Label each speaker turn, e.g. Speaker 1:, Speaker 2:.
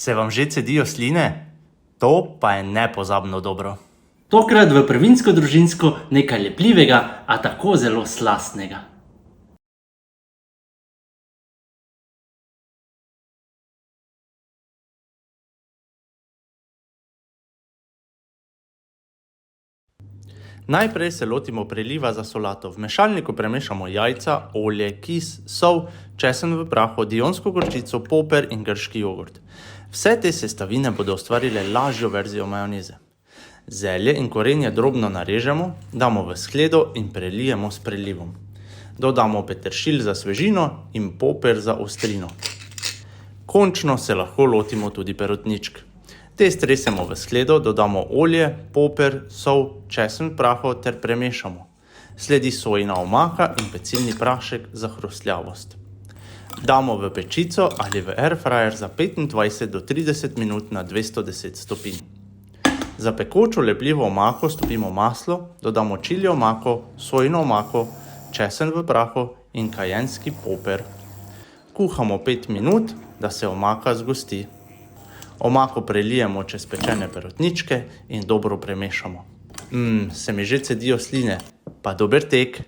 Speaker 1: Se vam že cedijo sline? To pa je nepozabno dobro.
Speaker 2: Tokrat v prvinsko družinsko nekaj lepljivega, a tako zelo slastnega.
Speaker 1: Najprej se lotimo preliva za solato. V mešalniku premešamo jajca, olje, kis, sol, česen v prahu, dionsko gorčico, poper in grški jogurt. Vse te sestavine bodo ustvarile lažjo verzijo majoneze. Zelje in korenje drobno narežemo, damo v skledo in prelijemo s prelivom. Dodamo peteršilj za svežino in poper za ostrino. Končno se lahko lotimo tudi perutničk. Te stresemo v skledo, dodamo olje, poper, sol, česen v prahu ter premešamo. Sledi sojina omaka in pecilni prašek za hrustljavost. Damo v pečico ali v airfryer za 25 do 30 minut na 210 stopinj. Za pekočo lepljivo omako stopimo maslo, dodamo čili omako, sojino omako, česen v prahu in kajenski poper. Kuhamo 5 minut, da se omaka zgosti. Omako prelijemo čez pečene perutničke in dobro premešamo. Se mi že cedijo sline, pa dober tek!